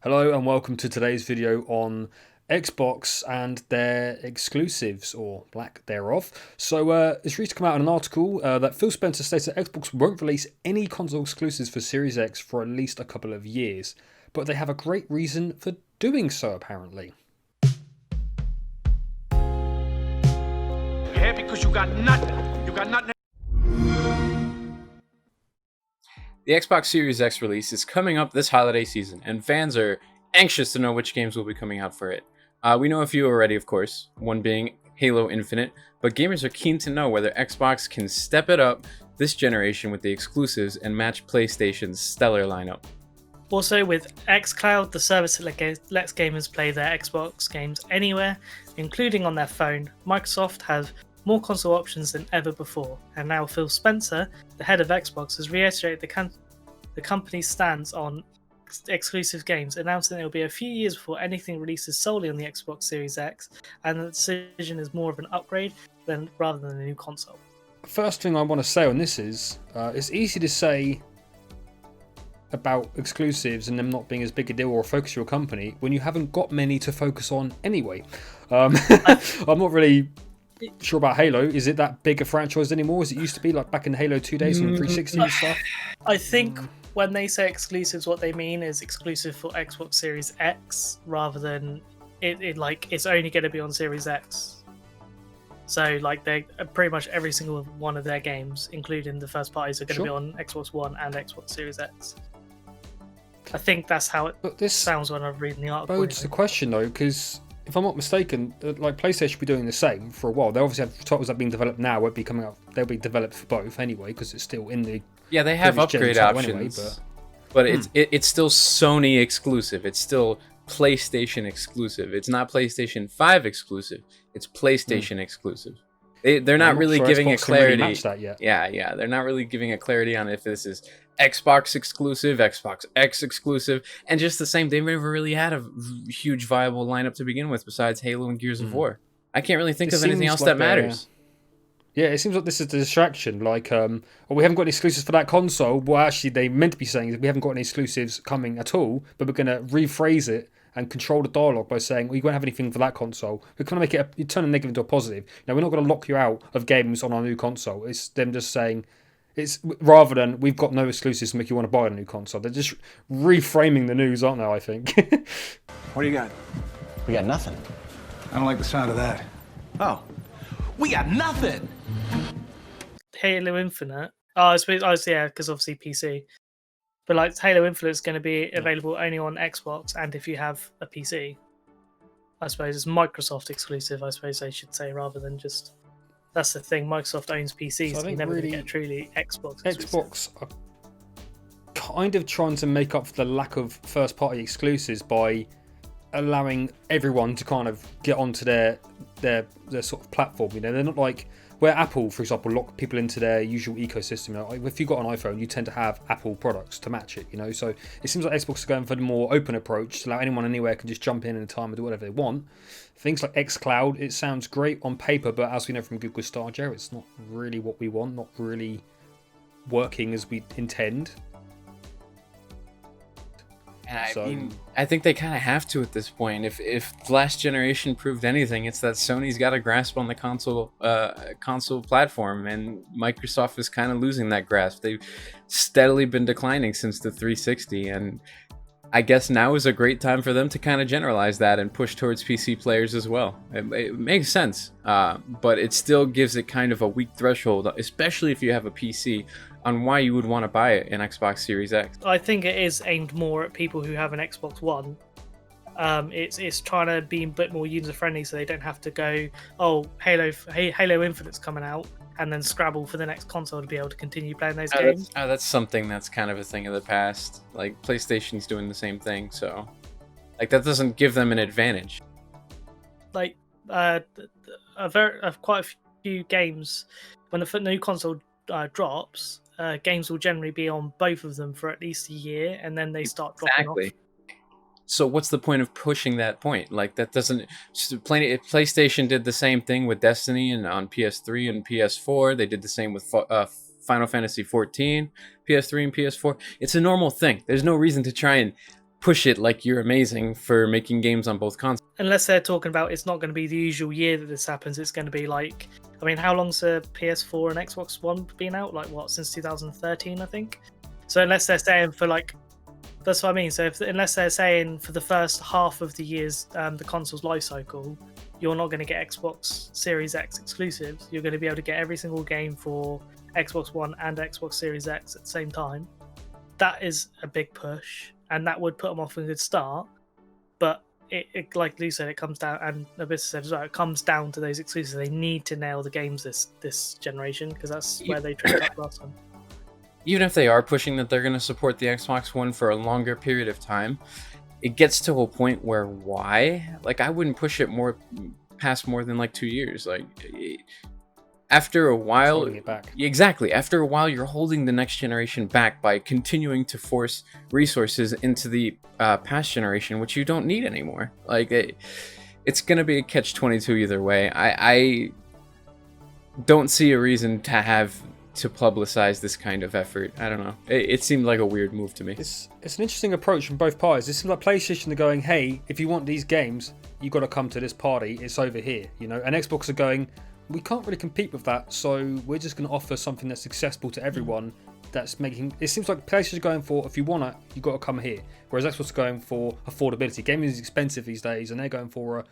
Hello and welcome to today's video on Xbox and their exclusives, or lack thereof. So it's recently come out in an article that Phil Spencer states that Xbox won't release any console exclusives for Series X for at least a couple of years, but they have a great reason for doing so apparently. You're here because you got nothing. You got nothing. The Xbox Series X release is coming up this holiday season, and fans are anxious to know which games will be coming out for it. We know a few already, of course, one being Halo Infinite, but gamers are keen to know whether Xbox can step it up this generation with the exclusives and match PlayStation's stellar lineup. Also, with XCloud, the service that lets gamers play their Xbox games anywhere, including on their phone, Microsoft has more console options than ever before, and now Phil Spencer, the head of Xbox, has reiterated the company's stance on exclusive games, announcing it will be a few years before anything releases solely on the Xbox Series X, and the decision is more of an upgrade rather than a new console. First thing I want to say on this is, it's easy to say about exclusives and them not being as big a deal or a focus of your company when you haven't got many to focus on anyway. I'm not really sure about Halo. Is it that big a franchise anymore as it used to be, like back in the Halo 2 days on the 360 and stuff? I think when they say exclusives, what they mean is exclusive for Xbox Series X rather than it's only going to be on Series X. So like they pretty much every single one of their games, including the first parties, are going to be on Xbox One and Xbox Series X. I think that's how it sounds when I'm reading the article. It's the question though, because if I'm not mistaken, like PlayStation will be doing the same for a while. They obviously have titles that are being developed now won't be coming out. They'll be developed for both anyway because it's still in the they have upgrade options, anyway, but it's still Sony exclusive. It's still PlayStation exclusive. It's not PlayStation 5 exclusive. It's PlayStation exclusive. They're not really giving a clarity. Really that yet. Yeah, they're not really giving a clarity on if this is Xbox exclusive, Xbox X exclusive, and just the same. They've never really had a huge viable lineup to begin with besides Halo and Gears of War. I can't really think of anything else that matters. Yeah, it seems like this is a distraction. Like, we haven't got any exclusives for that console. Well, actually, they meant to be saying that we haven't got any exclusives coming at all, but we're going to rephrase it and control the dialogue by saying, well, you won't have anything for that console. We're going to make it, turn a negative into a positive. Now, we're not going to lock you out of games on our new console. It's them just saying, it's rather than we've got no exclusives to make you want to buy a new console. They're just reframing the news, aren't they, I think? What do you got? We got nothing. I don't like the sound of that. Oh, we got nothing. Halo Infinite. I suppose, yeah, because obviously PC. But like Halo Infinite is going to be available only on Xbox, and if you have a PC, I suppose it's Microsoft exclusive. I suppose I should say, rather than just. That's the thing. Microsoft owns PCs. So you're never going to get truly Xbox exclusive. Xbox are kind of trying to make up for the lack of first-party exclusives by allowing everyone to kind of get onto their sort of platform. You know, they're not like where Apple, for example, lock people into their usual ecosystem. You know, if you've got an iPhone, you tend to have Apple products to match it. You know, so it seems like Xbox are going for the more open approach to allow anyone anywhere can just jump in a time and do whatever they want. Things like XCloud, it sounds great on paper, but as we know from Google Stadia, it's not really what we want. Not really working as we intend. And I think they kind of have to at this point. If the last generation proved anything, it's that Sony's got a grasp on the console platform, and Microsoft is kind of losing that grasp. They've steadily been declining since the 360, and I guess now is a great time for them to kind of generalize that and push towards PC players as well. It makes sense, but it still gives it kind of a weak threshold, especially if you have a PC, on why you would want to buy an Xbox Series X. I think it is aimed more at people who have an Xbox One. It's trying to be a bit more user friendly, so they don't have to go, oh, Halo Infinite's coming out, and then scrabble for the next console to be able to continue playing those games. That's something that's kind of a thing of the past. Like PlayStation's doing the same thing, so like that doesn't give them an advantage. Like quite a few games when the new console drops. Games will generally be on both of them for at least a year, and then they start dropping off. So what's the point of pushing that point? Like that doesn't. PlayStation did the same thing with Destiny and on PS3 and PS4. They did the same with Final Fantasy 14, PS3 and PS4. It's a normal thing. There's no reason to try and push it like you're amazing for making games on both consoles. Unless they're talking about it's not going to be the usual year that this happens. It's going to be like, I mean, how long's the PS4 and Xbox One been out? Like what, since 2013, I think. So unless they're saying for like, that's what I mean. So unless they're saying for the first half of the year's the console's life cycle, you're not going to get Xbox Series X exclusives. You're going to be able to get every single game for Xbox One and Xbox Series X at the same time. That is a big push, and that would put them off a good start. But it like Lou said, it comes down, and Abyss said as well, it comes down to those exclusives. They need to nail the games this generation, because that's where they tripped up last time. Even if they are pushing that they're going to support the Xbox One for a longer period of time, it gets to a point where why? Like, I wouldn't push it past more than like 2 years. Like, after a while, holding it back. Exactly. After a while, you're holding the next generation back by continuing to force resources into the past generation, which you don't need anymore. Like, it's going to be a catch-22 either way. I don't see a reason to publicize this kind of effort. I don't know. It seemed like a weird move to me. It's an interesting approach from both parties. It seems like PlayStation are going, hey, if you want these games, you got to come to this party. It's over here, you know. And Xbox are going, we can't really compete with that, so we're just going to offer something that's accessible to everyone. That's making it seems like PlayStation is going for, if you want it, you got to come here. Whereas Xbox is going for affordability. Gaming is expensive these days, and they're going for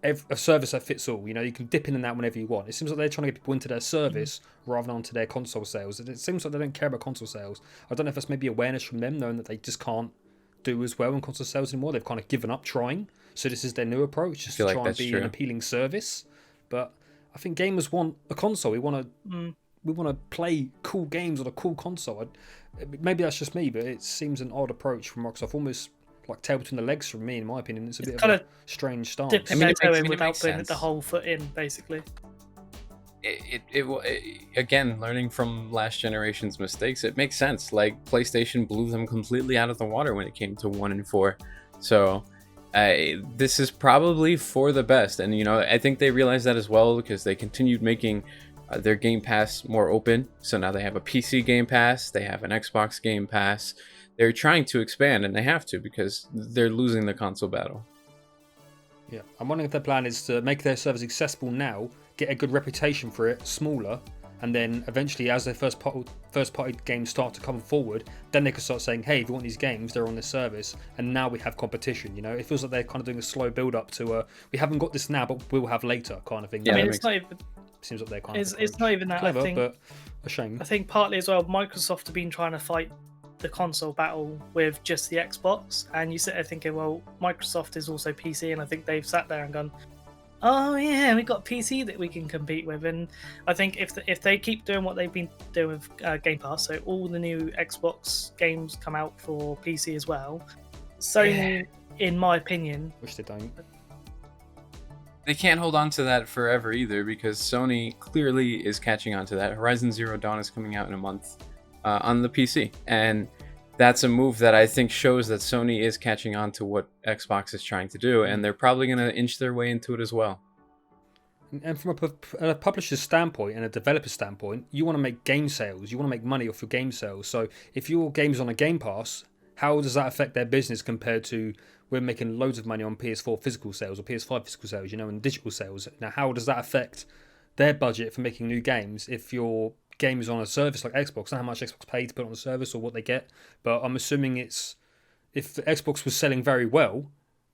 a service that fits all. You know, you can dip in and out whenever you want. It seems like they're trying to get people into their service rather than onto their console sales. And it seems like they don't care about console sales. I don't know if that's maybe awareness from them, knowing that they just can't do as well in console sales anymore. They've kind of given up trying. So this is their new approach, just to try and be an appealing service. But I think gamers want a console. We want to play cool games on a cool console. Maybe that's just me, but it seems an odd approach from Microsoft, almost like tail between the legs from me, in my opinion. It's a bit of a strange stance. Dipping their toe in without putting the whole foot in, basically. Again, learning from last generation's mistakes, it makes sense. Like, PlayStation blew them completely out of the water when it came to 1 and 4. So this is probably for the best. And, you know, I think they realized that as well, because they continued making their Game Pass more open. So now they have a PC Game Pass, they have an Xbox Game Pass. They're trying to expand, and they have to, because they're losing the console battle. Yeah, I'm wondering if their plan is to make their service accessible now, get a good reputation for it, smaller, and then eventually, as their first party games start to come forward, then they can start saying, hey, if you want these games, they're on this service, and now we have competition. You know, it feels like they're kind of doing a slow build up to we haven't got this now, but we'll have later kind of thing. Yeah, I mean, it's not even. Seems like they're kind of. It's not even that. Clever, I think, but a shame. I think partly as well, Microsoft have been trying to fight the console battle with just the Xbox, and you sit there thinking, well, Microsoft is also PC, and I think they've sat there and gone, oh yeah, we got PC that we can compete with. And I think if they keep doing what they've been doing with Game Pass, so all the new Xbox games come out for PC as well, Sony, in my opinion, wish they don't. They can't hold on to that forever either, because Sony clearly is catching on to that. Horizon Zero Dawn is coming out in a month on the PC, and that's a move that I think shows that Sony is catching on to what Xbox is trying to do, and they're probably going to inch their way into it as well. And from a publisher's standpoint and a developer standpoint, you want to make game sales. You want to make money off your game sales. So if your game's on a Game Pass, how does that affect their business compared to we're making loads of money on PS4 physical sales or PS5 physical sales, you know, and digital sales? Now, how does that affect their budget for making new games if your game is on a service like Xbox? I don't know how much Xbox paid to put on the service or what they get, but I'm assuming it's, if Xbox was selling very well,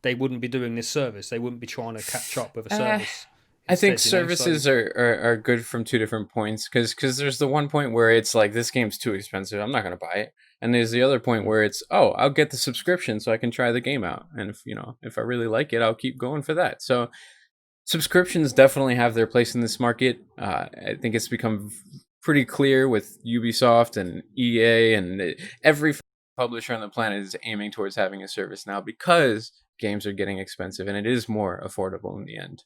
they wouldn't be doing this service. They wouldn't be trying to catch up with a service. I think services are good from two different points, because there's the one point where it's like, this game's too expensive, I'm not going to buy it. And there's the other point where it's, oh, I'll get the subscription so I can try the game out. And if I really like it, I'll keep going for that. So subscriptions definitely have their place in this market. I think it's become pretty clear with Ubisoft and EA, and every publisher on the planet is aiming towards having a service now, because games are getting expensive and it is more affordable in the end.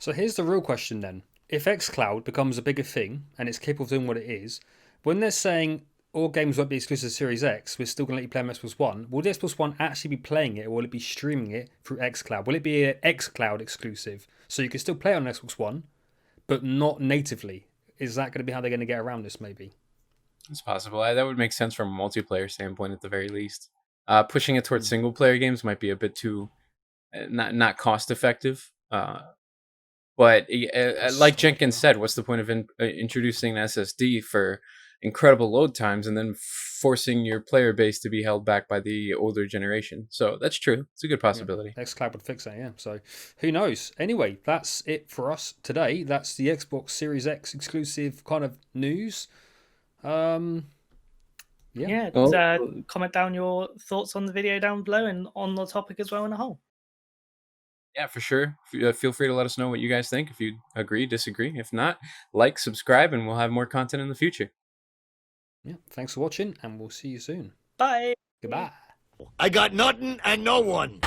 So here's the real question then. If XCloud becomes a bigger thing and it's capable of doing what it is, when they're saying all games won't be exclusive to Series X, we're still going to let you play on Xbox One, will the Xbox One actually be playing it, or will it be streaming it through XCloud? Will it be an XCloud exclusive? So you can still play it on Xbox One, but not natively? Is that going to be how they're going to get around this, maybe? It's possible. That would make sense from a multiplayer standpoint at the very least. Pushing it towards single player games might be a bit too not cost effective. But like Jenkins said, what's the point of introducing an SSD for incredible load times and then forcing your player base to be held back by the older generation? So that's true. It's a good possibility. Yeah, XCloud would fix that, yeah. So who knows? Anyway, that's it for us today. That's the Xbox Series X exclusive kind of news. Comment down your thoughts on the video down below and on the topic as well in a whole. Yeah, for sure. Feel free to let us know what you guys think. If you agree, disagree. If not, like, subscribe, and we'll have more content in the future. Yeah, thanks for watching, and we'll see you soon. Bye. Goodbye. I got nothing and no one.